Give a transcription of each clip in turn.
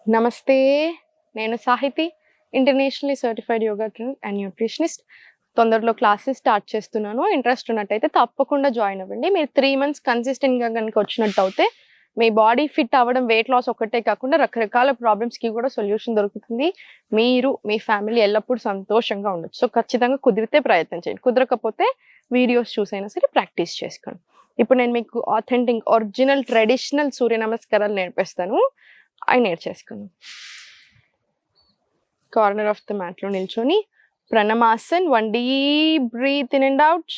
నమస్తే, నేను Sahiti, internationally certified yoga trainer and nutritionist. తొందరలో క్లాసెస్ స్టార్ట్ చేస్తున్నాను. ఇంట్రెస్ట్ ఉన్నట్టయితే తప్పకుండా జాయిన్ అవ్వండి. మీరు 3 months కన్సిస్టెంట్గా కనుక వచ్చినట్టు అయితే మీ బాడీ ఫిట్ అవ్వడం, వెయిట్ లాస్ ఒక్కటే కాకుండా రకరకాల ప్రాబ్లమ్స్కి కూడా సొల్యూషన్ దొరుకుతుంది. మీరు మీ ఫ్యామిలీ ఎల్లప్పుడూ సంతోషంగా ఉండొచ్చు. సో ఖచ్చితంగా కుదిరితే ప్రయత్నం చేయండి, కుదరకపోతే వీడియోస్ చూసైనా సరే ప్రాక్టీస్ చేసుకోండి. ఇప్పుడు నేను మీకు ఆథెంటిక్ ఒరిజినల్ ట్రెడిషనల్ సూర్య నమస్కారాలు నేర్పిస్తాను. అవి నేర్చేసుకుందాం. కార్నర్ ఆఫ్ ద మ్యాట్లో నిల్చొని ప్రణమాసన్, 1 deep breath in and out.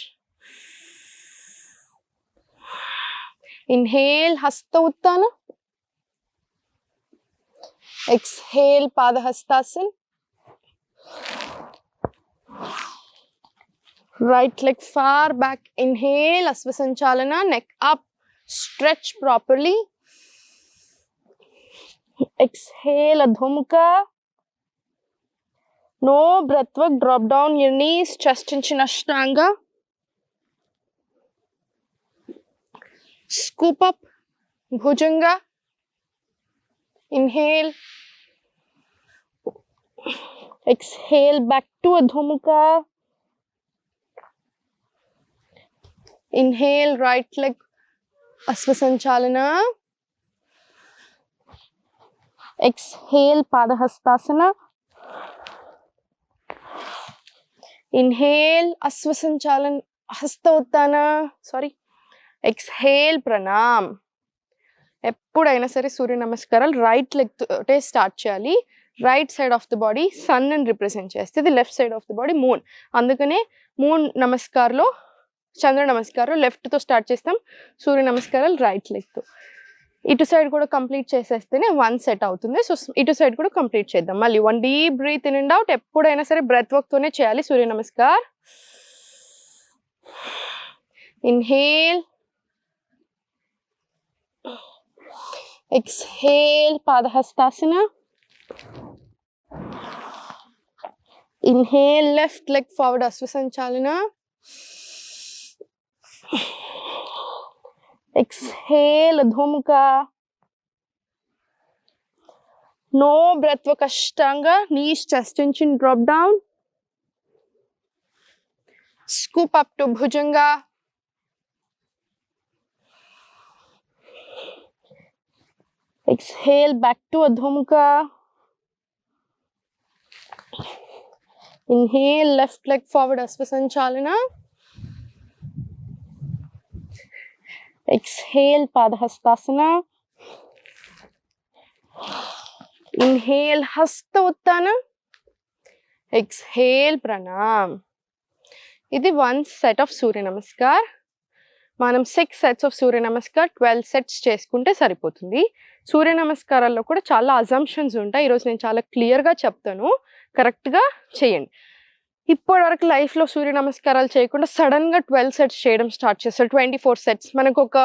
Inhale, hasta uttana. Exhale, padahastasana. Right leg far back. Inhale, asvasanchalana, neck up, stretch properly. Exhale, adhomukha. No breath work, drop down your knees, chest in Ashtanga. Scoop up, Bhujanga. Inhale. Exhale, back to Adhomukha. Inhale, right leg, Asvasanchalana. Exhale, Padahastasana. Inhale, Asvasanchalana, Hasta Uttana. Sorry. Exhale, Pranam. ఎప్పుడైనా సరే సూర్య నమస్కారాలు right leg తోటే start చేయాలి. Right side of the body sun అని represent చేస్తుంది, left side of the body moon. అందుకనే moon నమస్కారంలో, చంద్ర నమస్కారం లెఫ్ట్తో స్టార్ట్ చేస్తాం, సూర్య నమస్కారాలు రైట్ లెగ్తో. ఇటు సైడ్ కూడా కంప్లీట్ చేసేస్తేనే 1 set అవుతుంది. సో ఇటు సైడ్ కూడా కంప్లీట్ చేద్దాం. మళ్ళీ 1 deep breath in and out. ఎప్పుడైనా సరే బ్రెత్ వర్క్తోనే చేయాలి Surya Namaskar. Inhale, exhale, Padahastasana. Inhale, left leg forward, Asvasanchalana. Exhale, Adhomukha. No breath work, Ashtanga. Knees, chest and chin drop down. Scoop up to Bhujanga. Exhale, back to Adhomukha. Inhale, left leg forward, Asvasanchalana. Exhale, Padahastasana. Inhale, Hasta Uttana. Exhale, Pranam. ఇది 1 set of సూర్య నమస్కార్. మనం 6 sets of Surya namaskar 12 sets చేసుకుంటే సరిపోతుంది. సూర్య నమస్కారాల్లో కూడా చాలా assumptions ఉంటాయి. ఈరోజు నేను చాలా క్లియర్గా చెప్తాను, కరెక్ట్గా చేయండి. ఇప్పటివరకు లైఫ్లో సూర్య నమస్కారాలు చేయకుండా సడన్గా 12 sets చేయడం స్టార్ట్ చేస్తారు. 24 sets. మనకు ఒక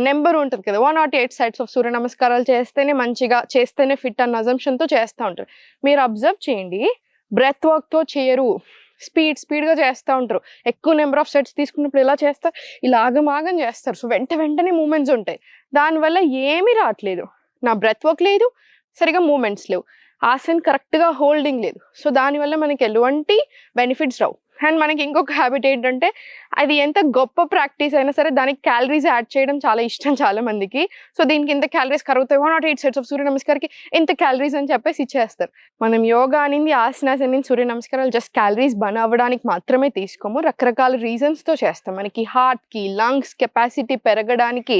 నెంబర్ ఉంటుంది కదా, 108 sets ఆఫ్ సూర్య నమస్కారాలు చేస్తేనే మంచిగా, చేస్తేనే ఫిట్ అన్న అజంప్షన్తో చేస్తూ ఉంటారు. మీరు అబ్జర్వ్ చేయండి, బ్రెత్ వర్క్తో చేయరు, స్పీడ్గా చేస్తూ ఉంటారు. ఎక్కువ నెంబర్ ఆఫ్ సెట్స్ తీసుకున్నప్పుడు ఇలా చేస్తారు, ఇలా ఆగమాగం చేస్తారు. సో వెంటనే మూమెంట్స్ ఉంటాయి. దానివల్ల ఏమీ రావట్లేదు. నా బ్రెత్ వర్క్ లేదు, సరిగా మూమెంట్స్ లేవు, ఆసన్ కరెక్ట్గా హోల్డింగ్ లేదు. సో దానివల్ల మనకి ఎటువంటి బెనిఫిట్స్ రావు. అండ్ మనకి ఇంకొక హ్యాబిట్ ఏంటంటే, అది ఎంత గొప్ప ప్రాక్టీస్ అయినా సరే దానికి క్యాలరీస్ యాడ్ చేయడం చాలా ఇష్టం చాలా మందికి. సో దీనికి ఇంత క్యాలరీస్ కరుగుతాయి, 108 sets ఆఫ్ సూర్య నమస్కార్కి ఇంత క్యాలరీస్ అని చెప్పేసి ఇచ్చేస్తారు. మనం యోగా అనింది, ఆసనాస్ అనింది, సూర్య నమస్కారాలు జస్ట్ క్యాలరీస్ బర్న్ అవ్వడానికి మాత్రమే తీసుకోము. రకరకాల రీజన్స్తో చేస్తాం. మనకి హార్ట్కి, లంగ్స్ కెపాసిటీ పెరగడానికి,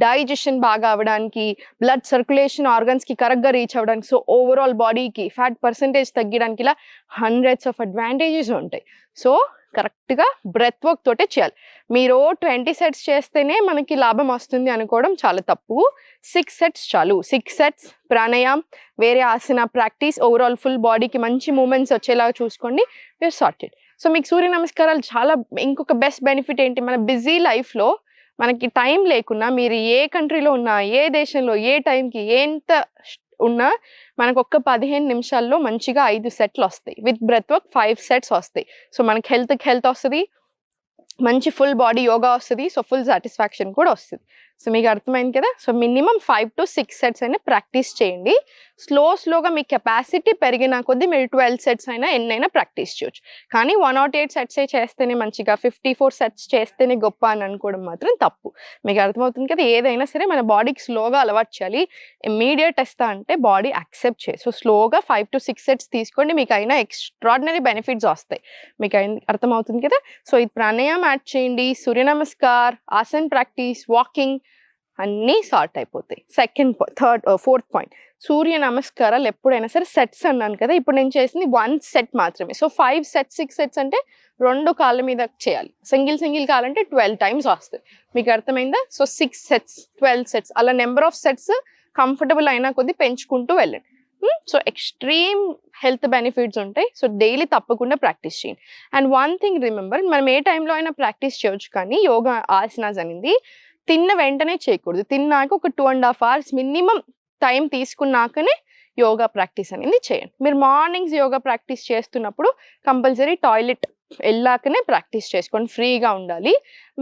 డైజెషన్ బాగా అవ్వడానికి, బ్లడ్ సర్క్యులేషన్ ఆర్గన్స్కి కరెక్ట్గా రీచ్ అవ్వడానికి, సో ఓవరాల్ బాడీకి ఫ్యాట్ పర్సంటేజ్ తగ్గడానికి, ఇలా hundreds of advantages ఉంటాయి. సో కరెక్ట్గా బ్రెత్ వర్క్ తోటే చేయాలి. మీరు 20 sets చేస్తేనే మనకి లాభం వస్తుంది అనుకోవడం చాలా తప్పు. 6 sets చాలు. 6 sets ప్రాణాయామం, వేరే ఆసన ప్రాక్టీస్, ఓవరాల్ ఫుల్ బాడీకి మంచి మూమెంట్స్ వచ్చేలాగా చూసుకోండి. Your sorted. సో మీకు సూర్య నమస్కారాలు చాలా ఇంకొక బెస్ట్ బెనిఫిట్ ఏంటి, మన బిజీ లైఫ్లో మనకి టైం లేకున్నా, మీరు ఏ కంట్రీలో ఉన్నా, ఏ దేశంలో, ఏ టైంకి ఎంత ఉన్నా మనకు ఒక్క 15 నిమిషాల్లో మంచిగా 5 సెట్లు వస్తాయి. విత్ బ్రెత్ వర్క్ 5 sets వస్తాయి. సో మనకి హెల్త్ వస్తుంది, మంచి ఫుల్ బాడీ యోగా వస్తుంది. సో ఫుల్ సాటిస్ఫాక్షన్ కూడా వస్తుంది. సో మీకు అర్థమైంది కదా. సో మినిమం 5 to 6 సెట్స్ అయినా ప్రాక్టీస్ చేయండి. స్లోగా మీ కెపాసిటీ పెరిగిన కొద్దీ మీరు 12 సెట్స్ అయినా ఎన్నైనా ప్రాక్టీస్ చేయొచ్చు. కానీ 108 సెట్సే చేస్తేనే మంచిగా, 54 సెట్స్ చేస్తేనే గొప్ప అని అనుకోవడం మాత్రం తప్పు. మీకు అర్థమవుతుంది కదా. ఏదైనా సరే మన బాడీకి స్లోగా అలవాటు చేయాలి. ఇమ్మీడియట్ ఇస్తా అంటే బాడీ యాక్సెప్ట్ చేయి. సో స్లోగా 5 to 6 సెట్స్ తీసుకోండి. మీకు అయినా ఎక్స్ట్రాడినరీ బెనిఫిట్స్ వస్తాయి. మీకు అర్థమవుతుంది కదా. సో ఇది ప్రాణాయామం యాడ్ చేయండి, సూర్య నమస్కార్, ఆసన్ ప్రాక్టీస్, వాకింగ్ అన్నీ సార్ట్ అయిపోతాయి. ఫోర్త్ పాయింట్, సూర్య నమస్కారాలు ఎప్పుడైనా సరే సెట్స్ అన్నాను కదా. ఇప్పుడు నేను చేసింది 1 సెట్ మాత్రమే. సో 5 సెట్స్ 6 సెట్స్ అంటే 2 కాళ్ళ మీద చేయాలి. సింగిల్ కావాలంటే 12 టైమ్స్ వస్తుంది. మీకు అర్థమైందా. సో 6 సెట్స్ 12 సెట్స్ అలా నెంబర్ ఆఫ్ సెట్స్ కంఫర్టబుల్ అయినా కొద్దీ పెంచుకుంటూ వెళ్ళండి. సో ఎక్స్ట్రీమ్ హెల్త్ బెనిఫిట్స్ ఉంటాయి. సో డైలీ తప్పకుండా ప్రాక్టీస్ చేయండి. అండ్ వన్ థింగ్ రిమెంబర్, మనం ఏ టైంలో అయినా ప్రాక్టీస్ చేయొచ్చు, కానీ యోగా ఆసనాస్ అనేది తిన్న వెంటనే చేయకూడదు. తిన్నాక ఒక 2.5 hours మినిమం టైం తీసుకున్నాకనే యోగా ప్రాక్టీస్ అనేది చేయండి. మీరు మార్నింగ్స్ యోగా ప్రాక్టీస్ చేస్తున్నప్పుడు కంపల్సరీ టాయిలెట్ వెళ్ళాకనే ప్రాక్టీస్ చేసుకోండి. ఫ్రీగా ఉండాలి.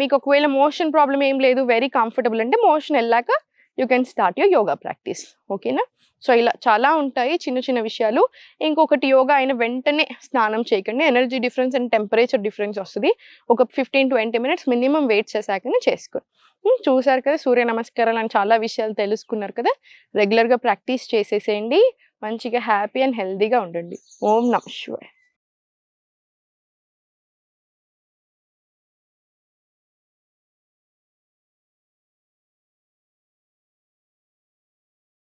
మీకు ఒకవేళ మోషన్ ప్రాబ్లం ఏం లేదు, వెరీ కంఫర్టబుల్ అంటే మోషన్ వెళ్ళాక you can start your yoga practice. ఓకేనా. సో ఇలా చాలా ఉంటాయి చిన్న విషయాలు. ఇంకొకటి, యోగా అయిన వెంటనే స్నానం చేయకండి. Energy difference and temperature difference వస్తుంది. ఒక 15-20 minutes మినిమం వెయిట్ చేశాకనే చేసుకోండి. చూసారు కదా, సూర్య నమస్కారాలు అని చాలా విషయాలు తెలుసుకున్నారు కదా. రెగ్యులర్గా ప్రాక్టీస్ చేసేసేయండి. మంచిగా హ్యాపీ అండ్ హెల్దీగా ఉండండి. ఓం నమః శివాయ.